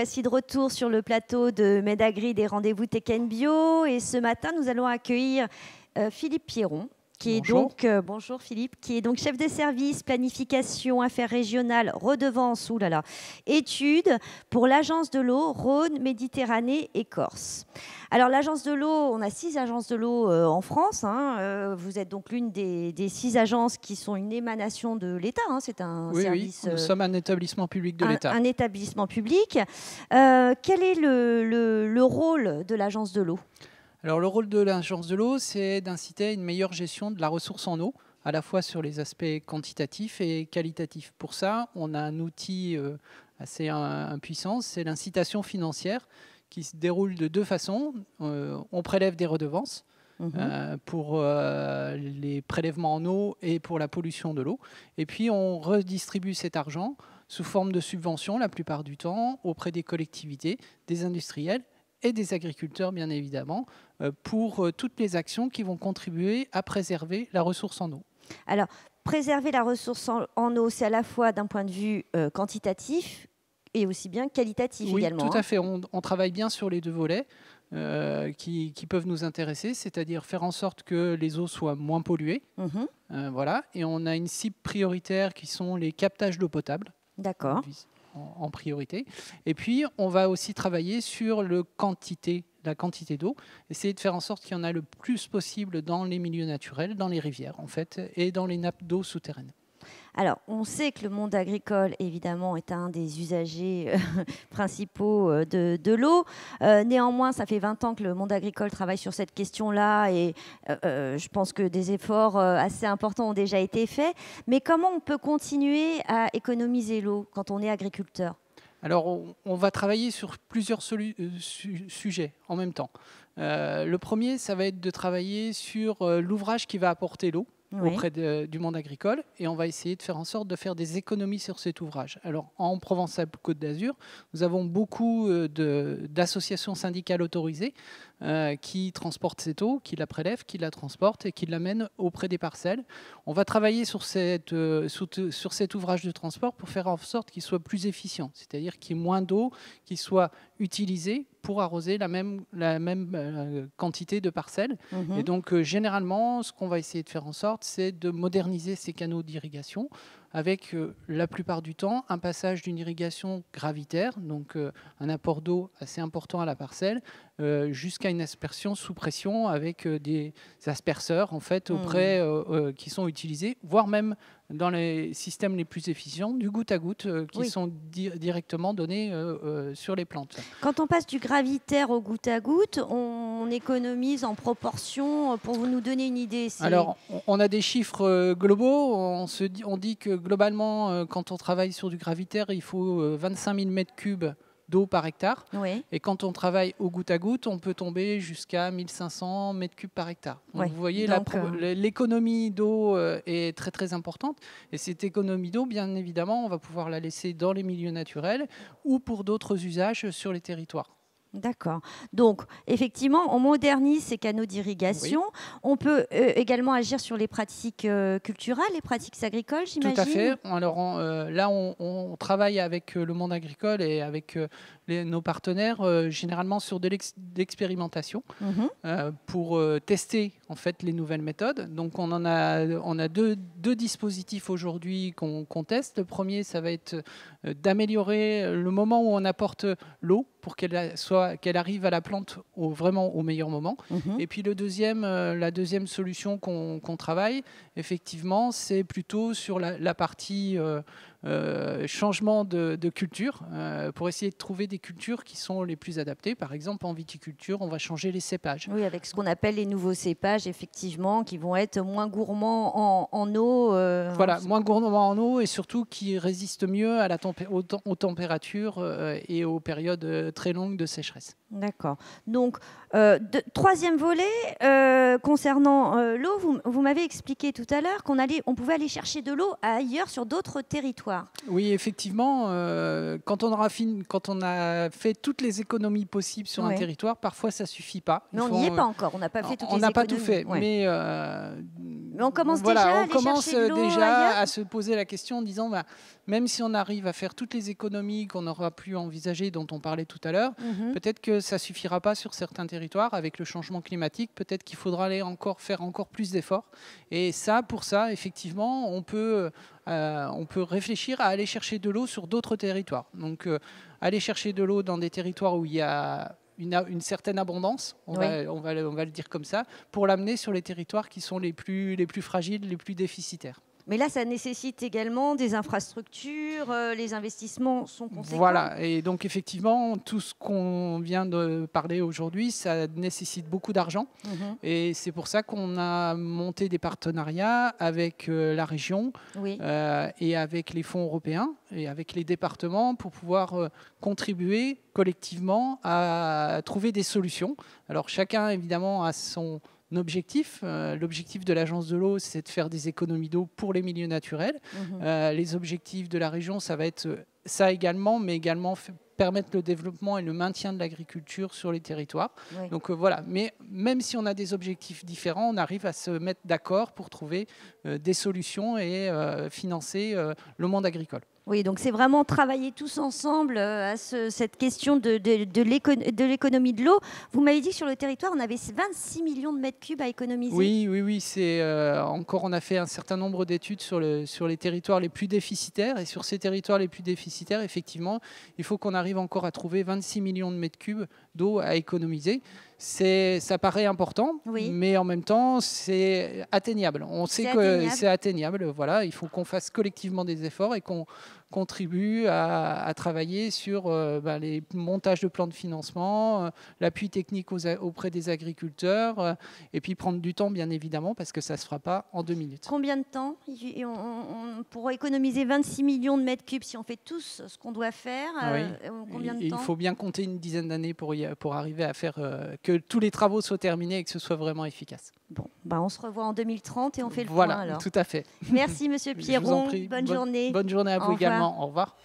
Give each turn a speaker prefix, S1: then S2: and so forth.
S1: voici de retour sur le plateau de Medagri des rendez-vous Tech Bio. Et ce matin, nous allons accueillir Philippe Pierron, qui est donc, bonjour Philippe, qui est donc chef de service, planification, affaires régionales, redevances, études pour l'agence de l'eau Rhône, Méditerranée et Corse. Alors l'agence de l'eau, on a 6 agences de l'eau en France. Vous êtes donc l'une des 6 agences qui sont une émanation de l'État. C'est un service.
S2: Oui, nous sommes un établissement public de l'État.
S1: Un établissement public. Quel est le rôle de l'agence de l'eau ?
S2: Alors le rôle de l'agence de l'eau, c'est d'inciter à une meilleure gestion de la ressource en eau, à la fois sur les aspects quantitatifs et qualitatifs. Pour ça, on a un outil assez impuissant, c'est l'incitation financière, qui se déroule de 2 façons. On prélève des redevances pour les prélèvements en eau et pour la pollution de l'eau. Et puis on redistribue cet argent sous forme de subventions, la plupart du temps, auprès des collectivités, des industriels et des agriculteurs, bien évidemment, pour toutes les actions qui vont contribuer à préserver la ressource en eau.
S1: Alors, préserver la ressource en eau, c'est à la fois d'un point de vue quantitatif et aussi bien qualitatif également.
S2: Oui, tout à fait. On travaille bien sur les 2 volets qui peuvent nous intéresser, c'est-à-dire faire en sorte que les eaux soient moins polluées. Voilà. Et on a une cible prioritaire qui sont les captages d'eau potable.
S1: D'accord.
S2: En priorité. Et puis, on va aussi travailler sur la quantité d'eau, essayer de faire en sorte qu'il y en a le plus possible dans les milieux naturels, dans les rivières, en fait, et dans les nappes d'eau souterraines.
S1: Alors, on sait que le monde agricole, évidemment, est un des usagers principaux de l'eau. Néanmoins, ça fait 20 ans que le monde agricole travaille sur cette question-là et je pense que des efforts assez importants ont déjà été faits. Mais comment on peut continuer à économiser l'eau quand on est agriculteur ?
S2: Alors, on va travailler sur plusieurs sujets en même temps. Le premier, ça va être de travailler sur l'ouvrage qui va apporter l'eau auprès du monde agricole, et on va essayer de faire en sorte de faire des économies sur cet ouvrage. Alors, en Provence-Alpes-Côte d'Azur, nous avons beaucoup d'associations syndicales autorisées qui transportent cette eau, qui la prélèvent, qui la transportent et qui l'amènent auprès des parcelles. On va travailler sur cet ouvrage de transport pour faire en sorte qu'il soit plus efficient, c'est-à-dire qu'il y ait moins d'eau qui soit utilisée pour arroser la même quantité de parcelles. Et donc, généralement, ce qu'on va essayer de faire en sorte, c'est de moderniser ces canaux d'irrigation avec, la plupart du temps, un passage d'une irrigation gravitaire, donc un apport d'eau assez important à la parcelle, jusqu'à une aspersion sous pression avec des asperceurs en fait, auprès, qui sont utilisés, voire même dans les systèmes les plus efficients, du goutte à goutte qui sont directement donnés sur les plantes.
S1: Quand on passe du gravitaire au goutte à goutte, on économise en proportion, pour nous donner une idée.
S2: Alors, on a des chiffres globaux. On dit que globalement, quand on travaille sur du gravitaire, il faut 25 000 mètres cubes d'eau par hectare. Et quand on travaille au goutte à goutte, on peut tomber jusqu'à 1500 mètres cubes par hectare. Donc, vous voyez, l'économie d'eau est très très importante. Et cette économie d'eau, bien évidemment, on va pouvoir la laisser dans les milieux naturels ou pour d'autres usages sur les territoires.
S1: D'accord. Donc, effectivement, on modernise ces canaux d'irrigation. On peut également agir sur les pratiques culturelles, les pratiques agricoles, j'imagine.
S2: Tout à fait. Alors, là, on travaille avec le monde agricole et avec nos partenaires, généralement sur de l'expérimentation pour tester en fait les nouvelles méthodes. Donc, on a deux dispositifs aujourd'hui qu'on teste. Le premier, ça va être d'améliorer le moment où on apporte l'eau pour qu'elle arrive à la plante vraiment au meilleur moment. Et puis la deuxième solution qu'on travaille, effectivement, c'est plutôt sur la partie changement de culture, pour essayer de trouver des cultures qui sont les plus adaptées. Par exemple, en viticulture, on va changer les cépages.
S1: Oui, avec ce qu'on appelle les nouveaux cépages, effectivement, qui vont être moins gourmands en eau.
S2: Voilà, moins gourmands en eau et surtout qui résistent mieux à aux températures et aux périodes très longues de sécheresse.
S1: D'accord. Donc, troisième volet, concernant l'eau, vous m'avez expliqué tout à l'heure qu'on pouvait aller chercher de l'eau ailleurs sur d'autres territoires.
S2: Oui, effectivement, quand on a fait toutes les économies possibles sur un territoire, parfois ça ne suffit pas.
S1: Mais on n'y est pas encore, on n'a pas fait toutes les économies.
S2: On n'a pas tout fait, mais
S1: Mais on commence déjà
S2: à se poser la question en disant, même si on arrive à faire toutes les économies qu'on aura pu envisager, dont on parlait tout à l'heure, peut-être que ça ne suffira pas sur certains territoires. Avec le changement climatique, peut-être qu'il faudra faire encore plus d'efforts. Et pour ça, effectivement, on peut réfléchir à aller chercher de l'eau sur d'autres territoires. Donc, aller chercher de l'eau dans des territoires où il y a une certaine abondance, on va le dire comme ça, pour l'amener sur les territoires qui sont les plus fragiles, les plus déficitaires.
S1: Mais là, ça nécessite également des infrastructures, les investissements sont conséquents.
S2: Voilà, et donc effectivement, tout ce qu'on vient de parler aujourd'hui, ça nécessite beaucoup d'argent. Et c'est pour ça qu'on a monté des partenariats avec la région et avec les fonds européens et avec les départements pour pouvoir contribuer collectivement à trouver des solutions. Alors chacun, évidemment, a son objectif. L'objectif de l'Agence de l'eau, c'est de faire des économies d'eau pour les milieux naturels. Les objectifs de la région, ça va être ça également, mais également permettre le développement et le maintien de l'agriculture sur les territoires. Donc voilà, mais même si on a des objectifs différents, on arrive à se mettre d'accord pour trouver des solutions et financer le monde agricole.
S1: Oui, donc c'est vraiment travailler tous ensemble à cette question de l'économie de l'eau. Vous m'avez dit que sur le territoire, on avait 26 millions de mètres cubes à économiser.
S2: Oui. On a fait un certain nombre d'études sur les territoires les plus déficitaires. Et sur ces territoires les plus déficitaires, effectivement, il faut qu'on arrive encore à trouver 26 millions de mètres cubes d'eau à économiser. Ça paraît important, mais en même temps, c'est atteignable. On sait que c'est atteignable. Voilà, il faut qu'on fasse collectivement des efforts et qu'on contribue à travailler sur les montages de plans de financement, l'appui technique auprès des agriculteurs, et puis prendre du temps, bien évidemment, parce que ça ne se fera pas en 2 minutes.
S1: Combien de temps pour économiser 26 millions de mètres cubes, si on fait tous ce qu'on doit faire, combien de temps ?
S2: Il faut bien compter une dizaine d'années pour arriver à faire que tous les travaux soient terminés et que ce soit vraiment efficace.
S1: Bon, on se revoit en 2030 et on fait le
S2: point
S1: alors.
S2: Voilà, tout à fait.
S1: Merci Monsieur Pierron, bonne journée.
S2: Bonne journée à vous également, au revoir.